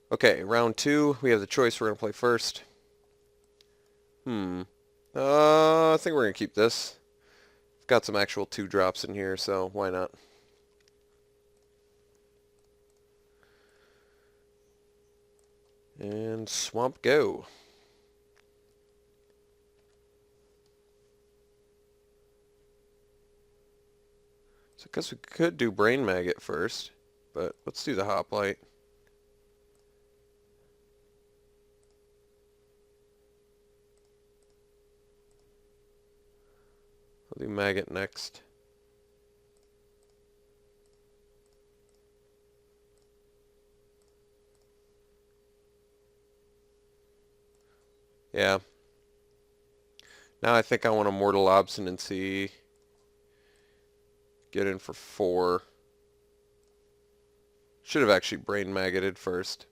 Okay, round 2. We have the choice. We're going to play first. I think we're going to keep this. I've got some actual 2-drops in here, so why not? And swamp go. So I guess we could do brain maggot first, but let's do the hoplite. I'll do maggot next. Yeah. Now I think I want a mortal obstinacy. Get in for 4. Should have actually brain maggoted first.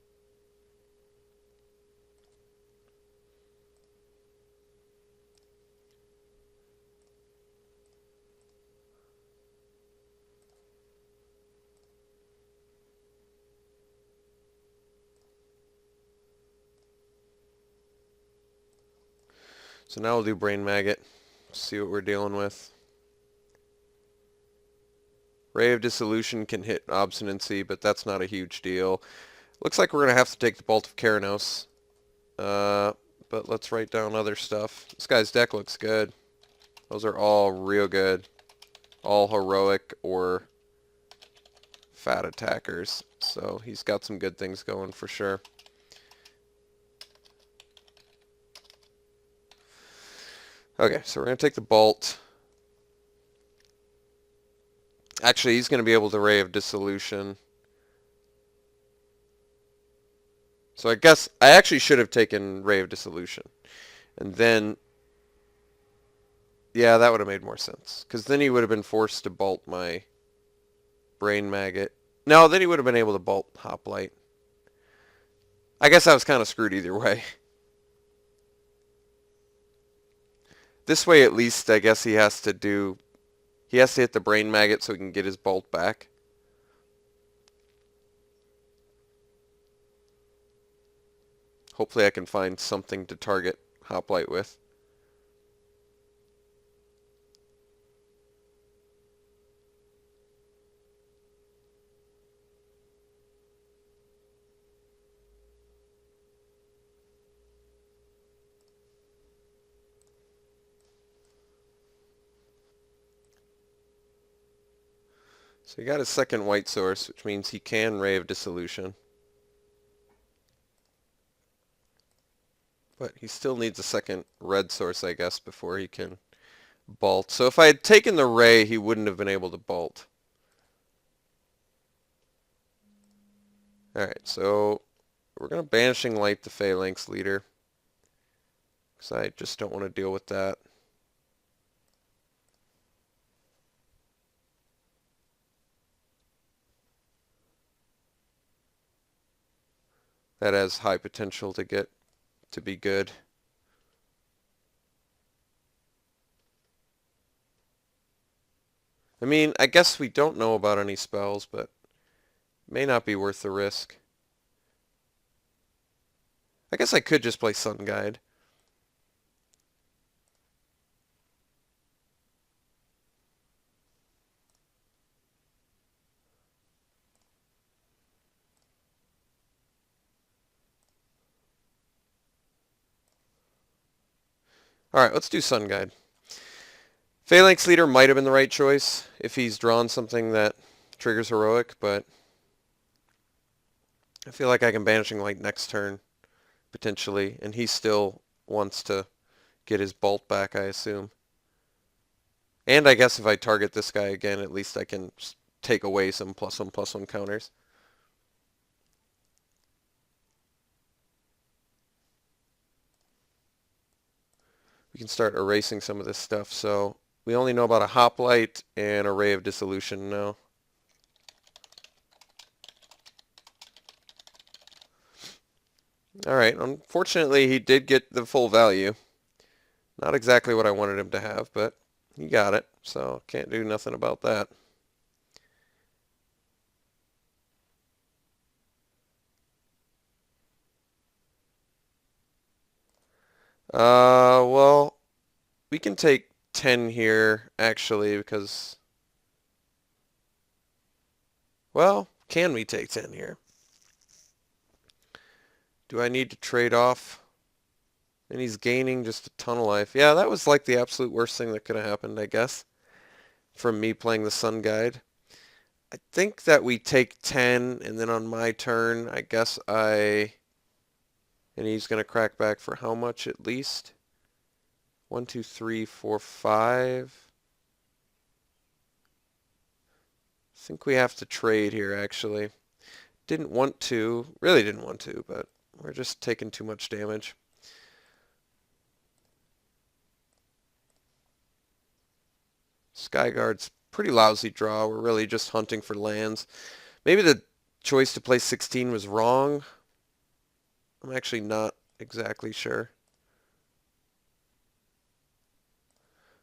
So now we'll do brain maggot. See what we're dealing with. Ray of Dissolution can hit obstinacy, but that's not a huge deal. Looks like we're going to have to take the Bolt of Keranos. But let's write down other stuff. This guy's deck looks good. Those are all real good. All heroic or fat attackers. So he's got some good things going for sure. Okay, so we're going to take the Bolt. Actually, he's going to be able to Ray of Dissolution. So I guess I actually should have taken Ray of Dissolution. And then, yeah, that would have made more sense. Because then he would have been forced to bolt my brain maggot. No, then he would have been able to bolt hoplite. I guess I was kind of screwed either way. This way, at least, I guess he has to hit the brain maggot so he can get his bolt back. Hopefully I can find something to target hoplite with. So he got his second white source, which means he can Ray of Dissolution. But he still needs a second red source, I guess, before he can bolt. So if I had taken the Ray, he wouldn't have been able to bolt. Alright, so we're going to Banishing Light the Phalanx Leader. Because I just don't want to deal with that. That has high potential to be good. I mean, I guess we don't know about any spells, but it may not be worth the risk. I guess I could just play Sun Guide. Alright, let's do Sun Guide. Phalanx Leader might have been the right choice if he's drawn something that triggers Heroic, but I feel like I can Banishing Light next turn, potentially, and he still wants to get his Bolt back, I assume. And I guess if I target this guy again, at least I can take away some +1/+1 counters. We can start erasing some of this stuff. So we only know about a Hoplite and a Ray of Dissolution now. Alright, unfortunately he did get the full value. Not exactly what I wanted him to have, but he got it, so can't do nothing about that. Well, we can take 10 here, actually, because... Well, can we take 10 here? Do I need to trade off? And he's gaining just a ton of life. Yeah, that was like the absolute worst thing that could have happened, I guess, from me playing the Sun Guide. I think that we take 10, and then on my turn, I guess I... And he's going to crack back for how much at least? 1, 2, 3, 4, 5. I think we have to trade here, actually. Didn't want to. Really didn't want to, but we're just taking too much damage. Skyguard's pretty lousy draw. We're really just hunting for lands. Maybe the choice to play 16 was wrong. I'm actually not exactly sure.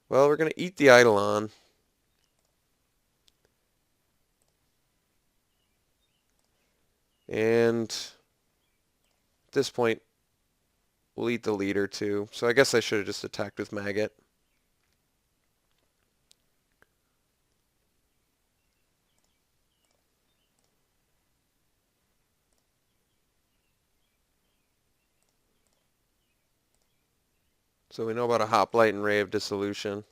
Well, we're going to eat the Eidolon. And at this point, we'll eat the leader too. So I guess I should have just attacked with Maggot. So we know about a Hoplite and Ray of Dissolution.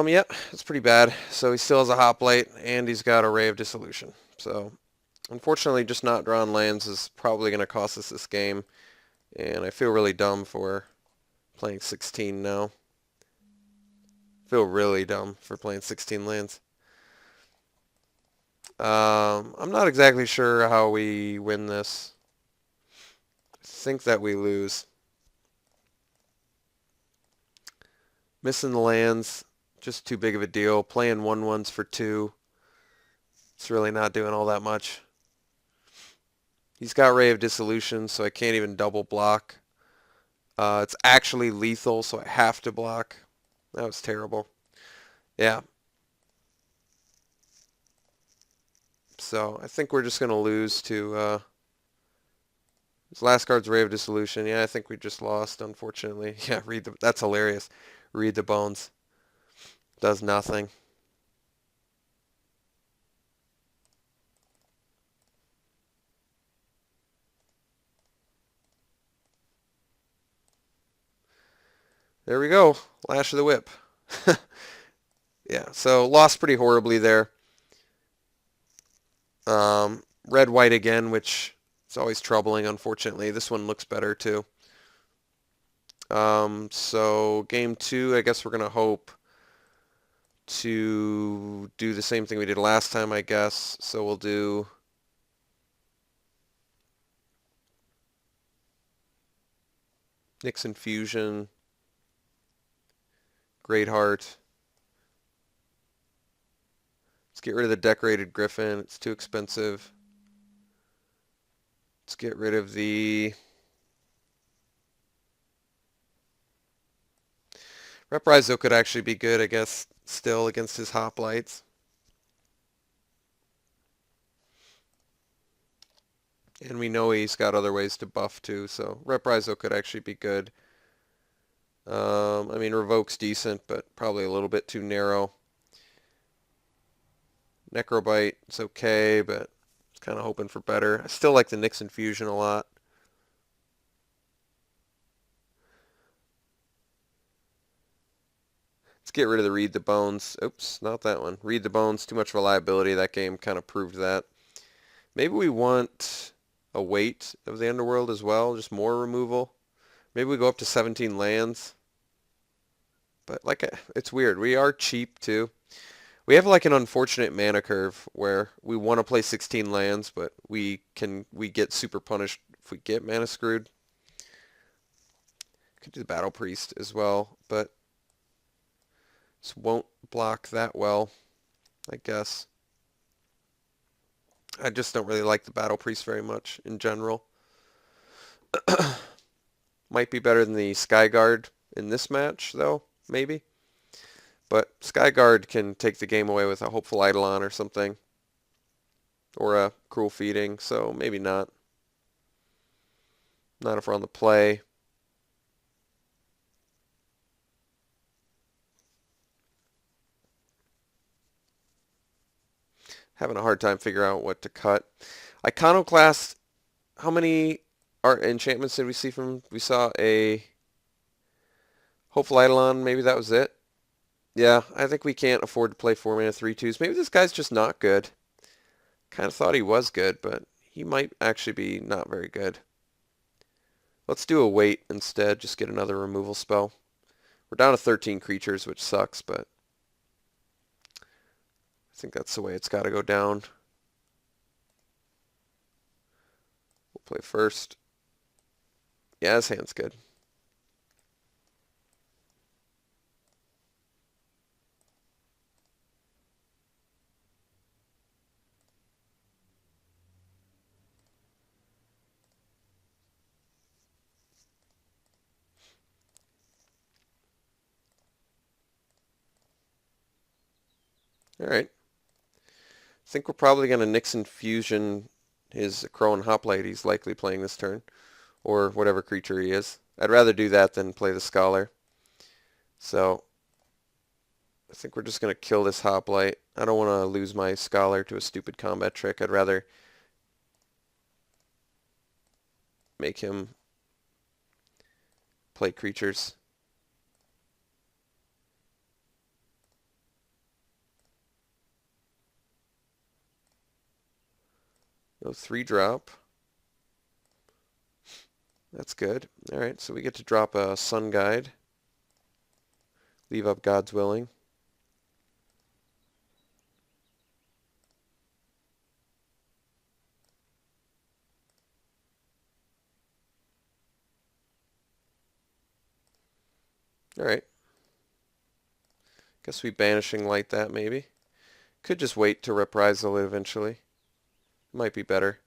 Yeah, it's pretty bad. So he still has a Hoplite, and he's got a Ray of Dissolution. So, unfortunately, just not drawing lands is probably going to cost us this game. And I feel really dumb for playing 16 now. Feel really dumb for playing 16 lands. I'm not exactly sure how we win this. I think that we lose. Missing the lands, just too big of a deal. Playing 1/1s for 2. It's really not doing all that much. He's got Ray of Dissolution, so I can't even double block. It's actually lethal, so I have to block. That was terrible. Yeah. So I think we're just going to lose to... his last card's Ray of Dissolution. Yeah, I think we just lost, unfortunately. Yeah, that's hilarious. Read the bones. Does nothing. There we go. Lash of the Whip. Yeah, so lost pretty horribly there. Red, white again, which is always troubling, unfortunately. This one looks better, too. So game 2, I guess we're going to hope to do the same thing we did last time, I guess. So we'll do... Nyx Infusion. Great Heart. Let's get rid of the Decorated Griffin. It's too expensive. Let's get rid of the... Reprisal could actually be good, I guess, still against his Hoplites. And we know he's got other ways to buff too, so Reprisal could actually be good. I mean, Revoke's decent, but probably a little bit too narrow. Necrobite, it's okay, but it's kind of hoping for better. I still like the Nyx Infusion a lot. Let's get rid of the Read the Bones. Oops, not that one. Read the Bones, too much reliability. That game kind of proved that. Maybe we want a weight of the Underworld as well, just more removal. Maybe we go up to 17 lands. But like, it's weird. We are cheap too. We have like an unfortunate mana curve where we want to play 16 lands, but we get super punished if we get mana screwed. Could do the Battle Priest as well, but this won't block that well, I guess. I just don't really like the Battle Priest very much in general. Might be better than the Skyguard in this match, though, maybe. But Skyguard can take the game away with a Hopeful Eidolon or something. Or a Cruel Feeding, so maybe not. Not if we're on the play. Having a hard time figuring out what to cut. Iconoclast, how many art enchantments did we see from? We saw a Hopeful Eidolon, maybe that was it. Yeah, I think we can't afford to play 4 mana 3/2s. Maybe this guy's just not good. Kind of thought he was good, but he might actually be not very good. Let's do a wait instead, just get another removal spell. We're down to 13 creatures, which sucks, but I think that's the way it's got to go down. We'll play first. Yeah, his hand's good. Alright. I think we're probably going to Nyx Infusion his Crow and Hoplite he's likely playing this turn. Or whatever creature he is. I'd rather do that than play the Scholar. So, I think we're just going to kill this Hoplite. I don't want to lose my Scholar to a stupid combat trick. I'd rather make him play creatures. Go 3-drop. That's good. Alright, so we get to drop a Sun Guide. Leave up God's Willing. Alright. Guess we Banishing Light that maybe. Could just wait to Reprisal it eventually. Might be better.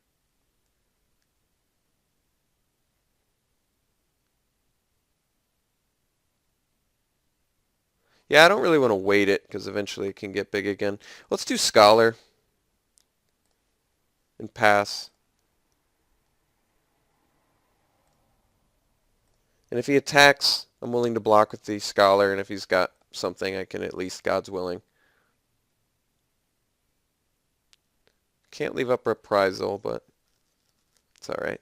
Yeah, I don't really want to wait it because eventually it can get big again. Let's do Scholar and pass. And if he attacks, I'm willing to block with the Scholar, and if he's got something, I can at least God's Willing. Can't leave up Reprisal, but it's alright.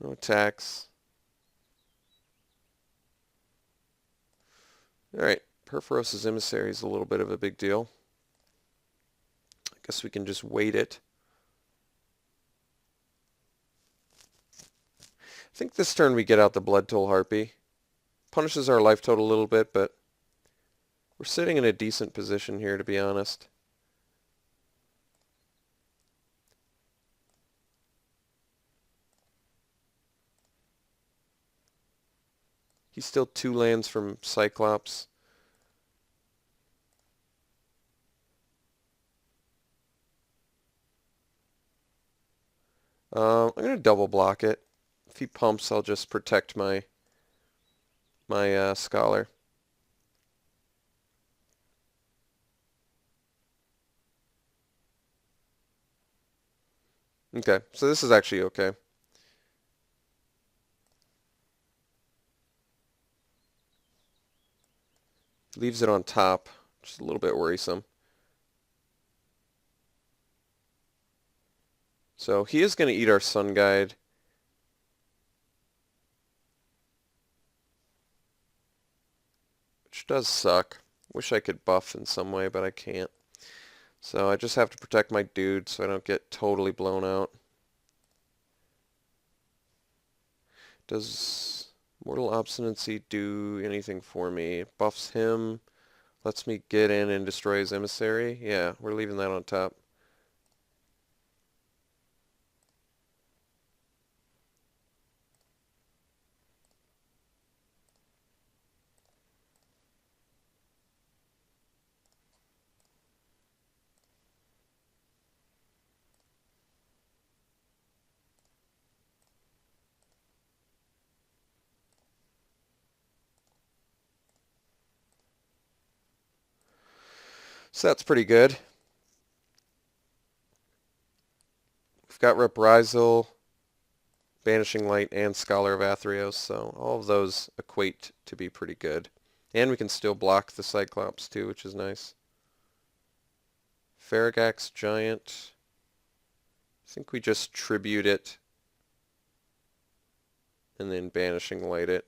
No attacks. Alright, Perforos's Emissary is a little bit of a big deal. I guess we can just wait it. I think this turn we get out the Blood Toll Harpy. Punishes our life total a little bit, but we're sitting in a decent position here, to be honest. He's still 2 lands from Cyclops. I'm going to double block it. If he pumps, I'll just protect my Scholar. Okay, so this is actually okay. Leaves it on top, which is a little bit worrisome. So he is going to eat our Sun Guide. Which does suck. Wish I could buff in some way, but I can't. So I just have to protect my dude so I don't get totally blown out. Does Mortal Obstinacy do anything for me? It buffs him, lets me get in and destroy his Emissary. Yeah, we're leaving that on top. So that's pretty good. We've got Reprisal, Banishing Light, and Scholar of Athreos, so all of those equate to be pretty good. And we can still block the Cyclops too, which is nice. Faragax Giant. I think we just tribute it and then Banishing Light it.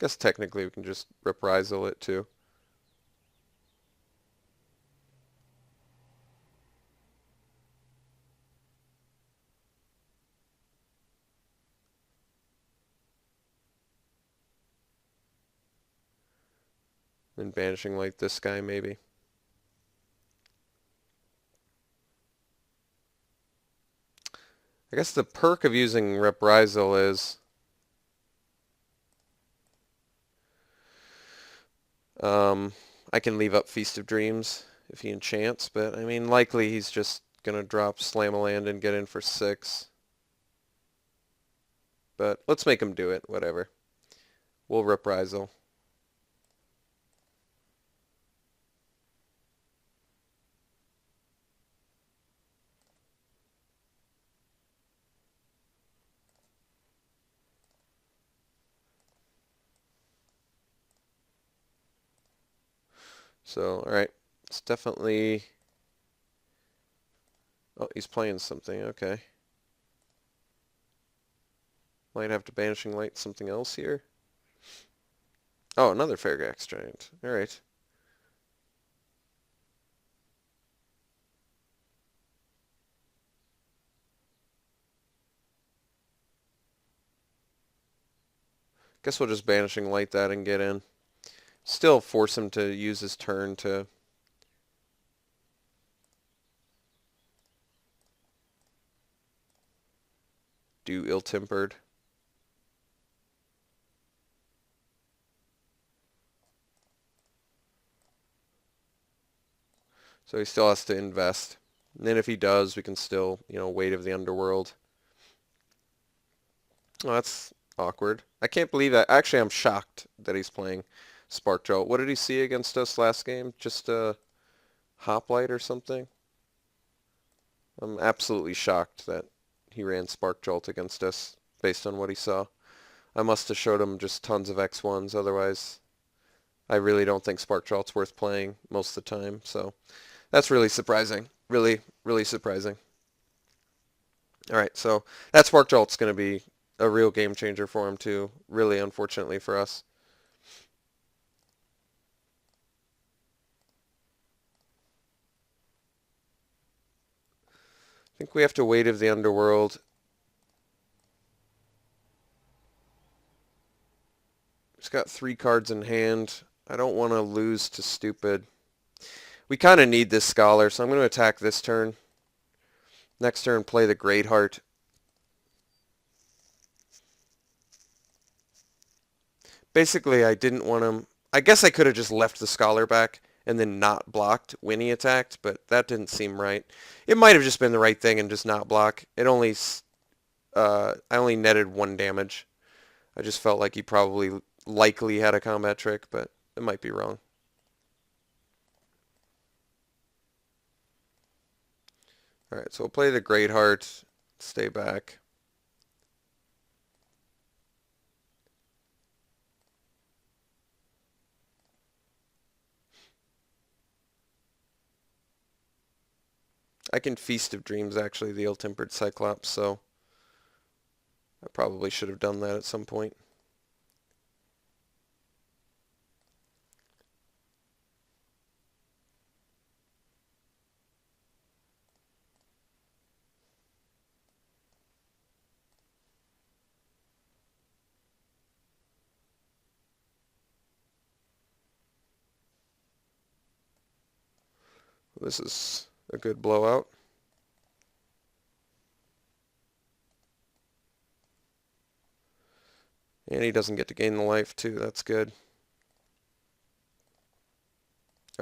Guess technically we can just Reprisal it too. Then Banishing Light this guy maybe. I guess the perk of using Reprisal is I can leave up Feast of Dreams if he enchants, but I mean likely he's just gonna drop Slam a Land and get in for 6. But let's make him do it, whatever. We'll Reprisal. So, alright. It's definitely... Oh, he's playing something, okay. Might have to Banishing Light something else here. Oh, another Faragax Giant. Alright. Guess we'll just Banishing Light that and get in. Still force him to use his turn to do Ill-Tempered. So he still has to invest. And then if he does, we can still, Weight of the Underworld. Oh, that's awkward. I can't believe that. Actually, I'm shocked that he's playing Spark Jolt. What did he see against us last game? Just a Hoplite or something? I'm absolutely shocked that he ran Spark Jolt against us based on what he saw. I must have showed him just tons of X1s. Otherwise, I really don't think Spark Jolt's worth playing most of the time. So that's really surprising. Really, really surprising. All right, so that Spark Jolt's going to be a real game changer for him too. Really, unfortunately for us. I think we have to Weight of the Underworld. He's got 3 cards in hand. I don't want to lose to stupid. We kind of need this Scholar, so I'm going to attack this turn. Next turn, play the Greatheart. Basically, I didn't want him... I guess I could have just left the Scholar back and then not blocked when he attacked, but that didn't seem right. It might have just been the right thing and just not block. It only... I only netted 1 damage. I just felt like he probably likely had a combat trick, but it might be wrong. Alright, so we'll play the Greatheart, stay back. I can Feast of Dreams, actually, the Ill-Tempered Cyclops, so I probably should have done that at some point. This is a good blowout. And he doesn't get to gain the life too, that's good.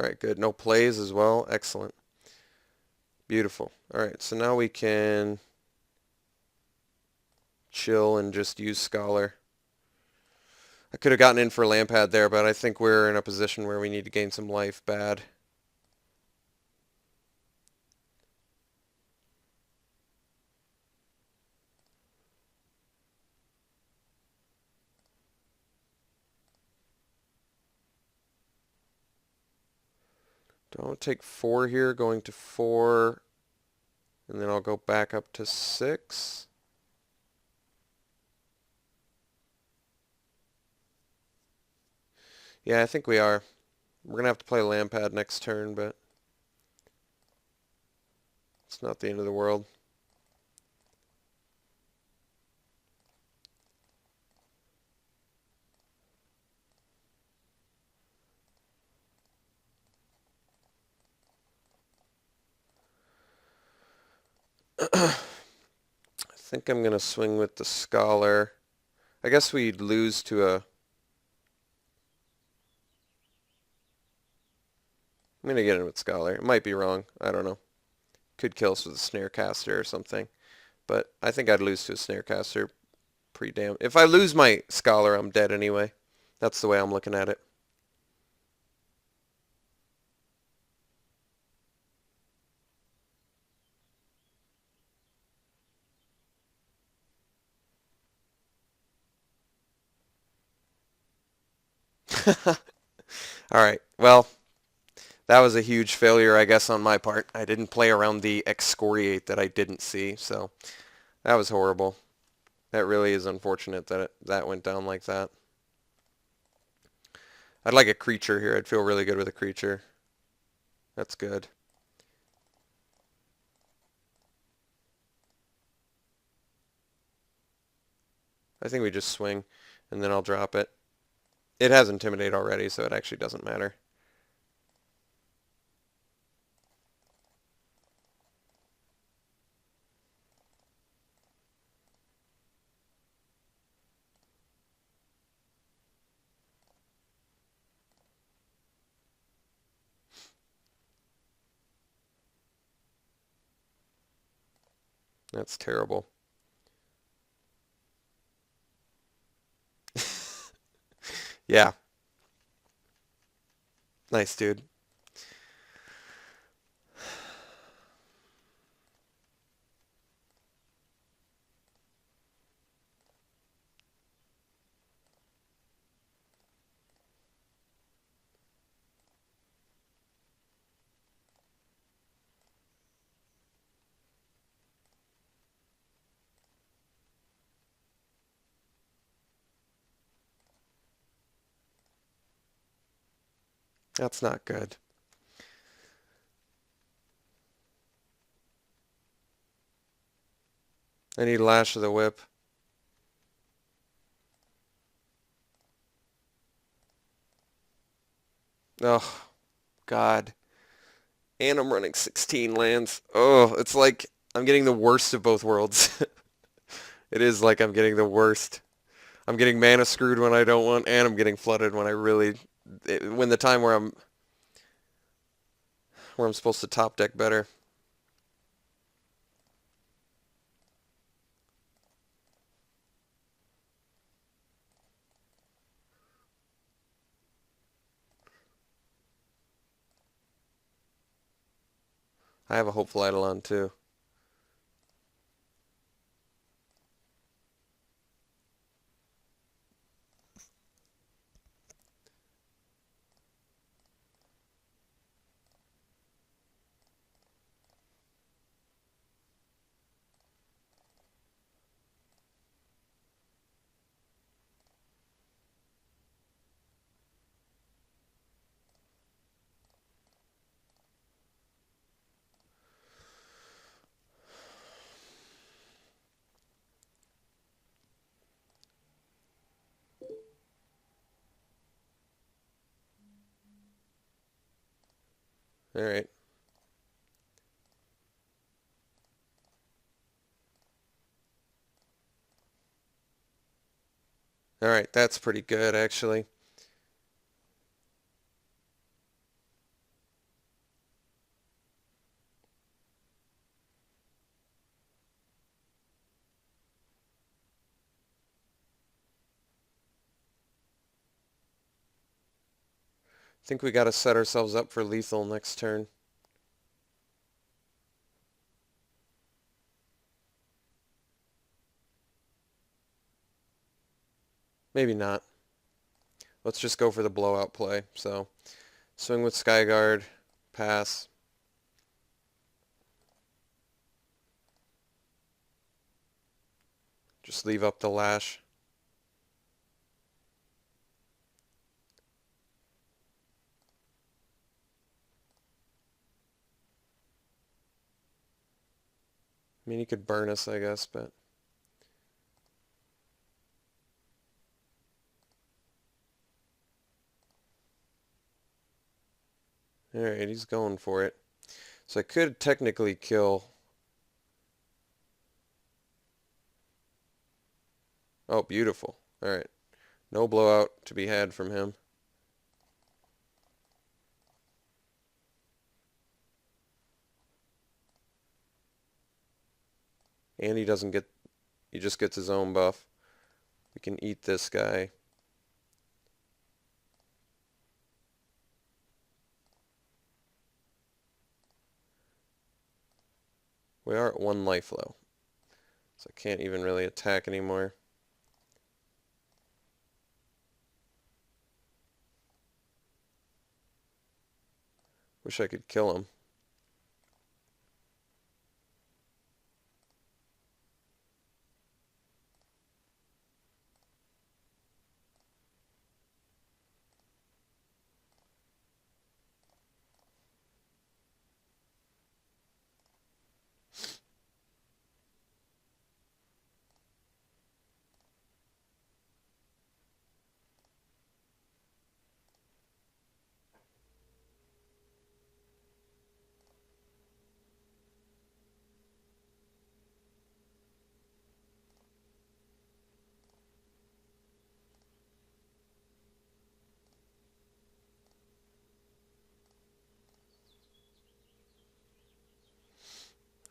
Alright, good. No plays as well. Excellent. Beautiful. Alright, so now we can chill and just use Scholar. I could have gotten in for Lampad there, but I think we're in a position where we need to gain some life bad. Don't take 4 here, going to 4, and then I'll go back up to 6. Yeah, I think we are. We're going to have to play Lampad next turn, but it's not the end of the world. I think I'm going to swing with the Scholar. I guess we'd lose to a... I'm going to get in with Scholar. It might be wrong. I don't know. Could kill us with a Snarecaster or something. But I think I'd lose to a Snarecaster pretty damn... If I lose my Scholar, I'm dead anyway. That's the way I'm looking at it. Alright, well, that was a huge failure, I guess, on my part. I didn't play around the Excoriate that I didn't see, so that was horrible. That really is unfortunate that that went down like that. I'd like a creature here. I'd feel really good with a creature. That's good. I think we just swing, and then I'll drop it. It has Intimidate already, so it actually doesn't matter. That's terrible. Yeah. Nice, dude. That's not good. I need Lash of the Whip. Oh, God. And I'm running 16 lands. Oh, it's like I'm getting the worst of both worlds. It is like I'm getting the worst. I'm getting mana screwed when I don't want, and I'm getting flooded when I really... when the time where I'm supposed to top deck better. I have a Hopeful Eidolon too. Alright. Alright, that's pretty good actually. I think we got to set ourselves up for lethal next turn. Maybe not. Let's just go for the blowout play. So, swing with Skyguard, pass. Just leave up the lash. I mean, he could burn us, I guess, but... Alright, he's going for it. So I could technically kill... Oh, beautiful. Alright. No blowout to be had from him. And he doesn't get... He just gets his own buff. We can eat this guy. We are at 1 life low. So I can't even really attack anymore. Wish I could kill him.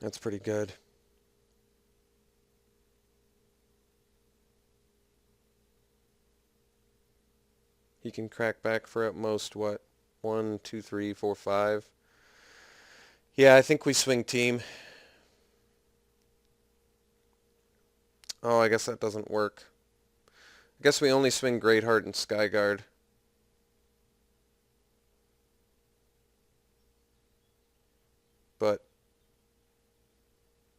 That's pretty good. He can crack back for at most, what? 1, 2, 3, 4, 5. Yeah, I think we swing team. Oh, I guess that doesn't work. I guess we only swing Greatheart and Skyguard. But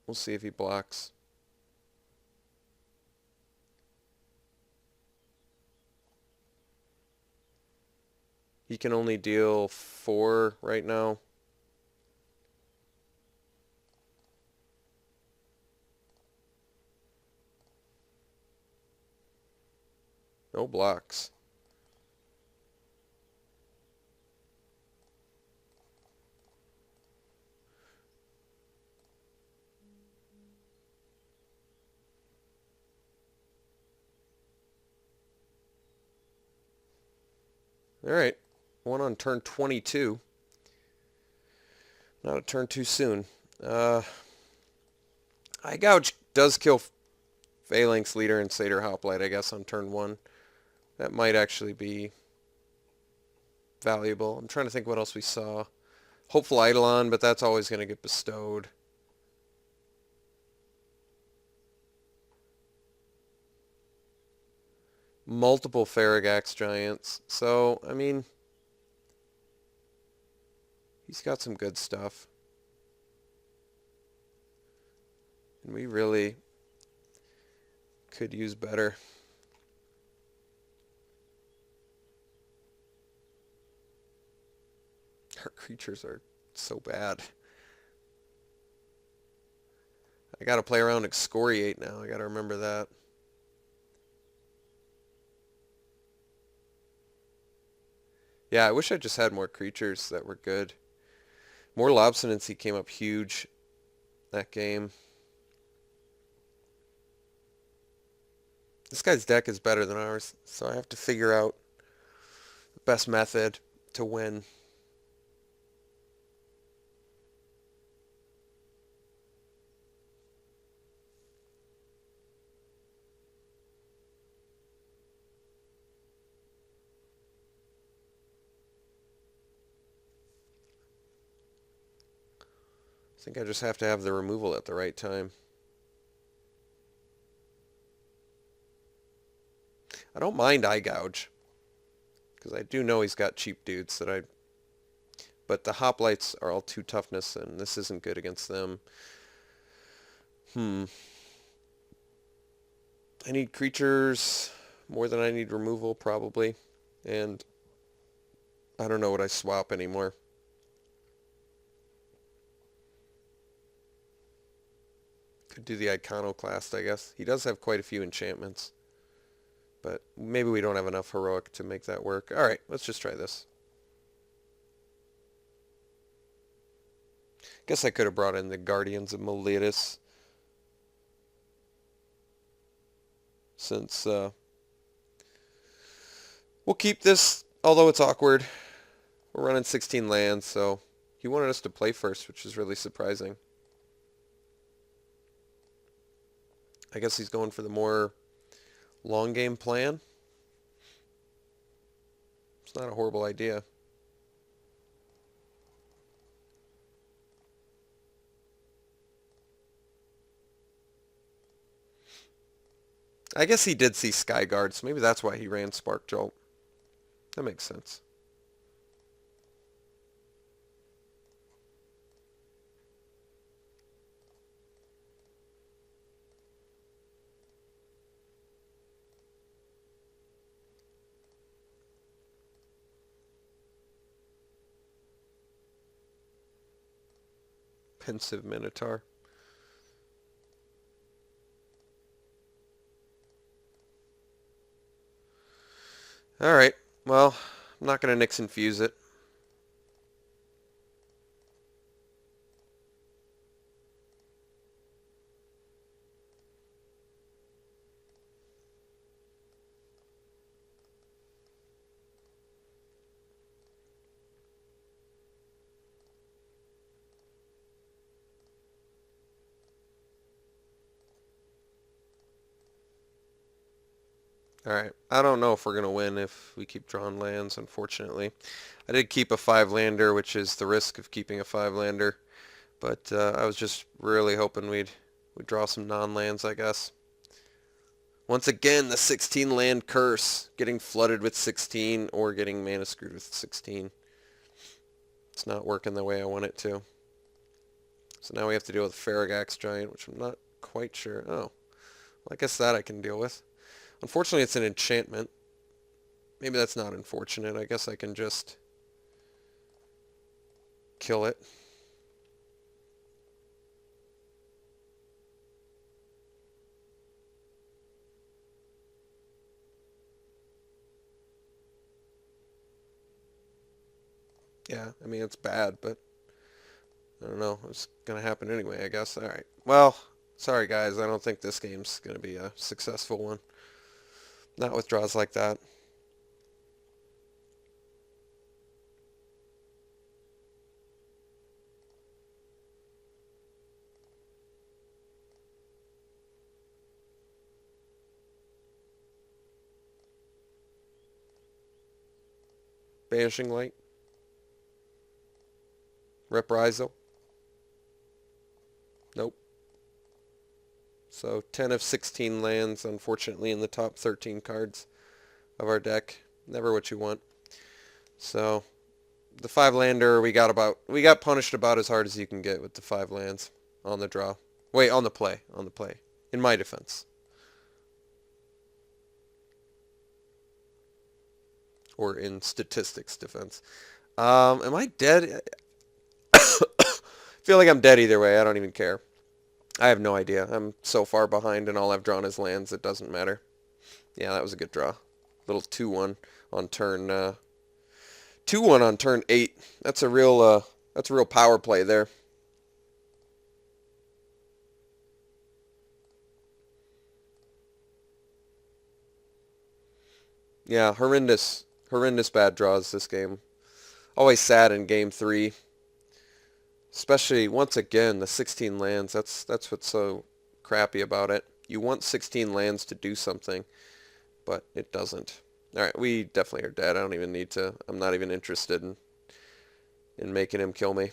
we'll see if he blocks. He can only deal 4 right now. No blocks. Alright. 1 on turn 22. Not a turn too soon. Eye Gouge does kill Phalanx Leader and Satyr Hoplite, I guess, on turn 1. That might actually be valuable. I'm trying to think what else we saw. Hopeful Eidolon, but that's always going to get bestowed. Multiple Faragax Giants. So, I mean, he's got some good stuff. And we really could use better. Our creatures are so bad. I gotta play around Excoriate now. I gotta remember that. Yeah, I wish I just had more creatures that were good. Mortal Obstinacy came up huge that game. This guy's deck is better than ours, so I have to figure out the best method to win. I think I just have to have the removal at the right time. I don't mind Eye Gouge, because I do know he's got cheap dudes that I... But the hoplites are all 2 toughness, and this isn't good against them. I need creatures more than I need removal, probably. And I don't know what I swap anymore. Could do the Iconoclast, I guess. He does have quite a few enchantments. But maybe we don't have enough heroic to make that work. Alright, let's just try this. Guess I could have brought in the Guardians of Meletis. Since, we'll keep this, although it's awkward. We're running 16 lands, so he wanted us to play first, which is really surprising. I guess he's going for the more long game plan. It's not a horrible idea. I guess he did see Skyguard, so maybe that's why he ran Spark Jolt. That makes sense. Pensive Minotaur. Alright, well, I'm not going to Nyx Infuse it. Alright, I don't know if we're going to win if we keep drawing lands, unfortunately. I did keep a 5-lander, which is the risk of keeping a 5-lander. But I was just really hoping we'd draw some non-lands, I guess. Once again, the 16-land curse. Getting flooded with 16 or getting mana screwed with 16. It's not working the way I want it to. So now we have to deal with Farragax Giant, which I'm not quite sure. Oh, well, I guess that I can deal with. Unfortunately, it's an enchantment. Maybe that's not unfortunate. I guess I can just kill it. Yeah, I mean, it's bad, but I don't know. It's going to happen anyway, I guess. Alright. Well, sorry, guys. I don't think this game's going to be a successful one. Not with draws like that. Banishing Light. Reprisal. Nope. So 10 of 16 lands, unfortunately, in the top 13 cards of our deck. Never what you want. So the 5-lander, we got punished about as hard as you can get with the 5 lands on the draw. Wait, on the play. In my defense. Or in statistics defense. Am I dead? Feel like I'm dead either way. I don't even care. I have no idea. I'm so far behind and all I've drawn is lands, it doesn't matter. Yeah, that was a good draw. Little 2-1 on turn 2-1 on turn 8. That's a real power play there. Yeah, horrendous bad draws this game. Always sad in game 3. Especially, once again, the 16 lands. That's what's so crappy about it. You want 16 lands to do something, but it doesn't. Alright, we definitely are dead. I don't even need to... I'm not even interested in making him kill me.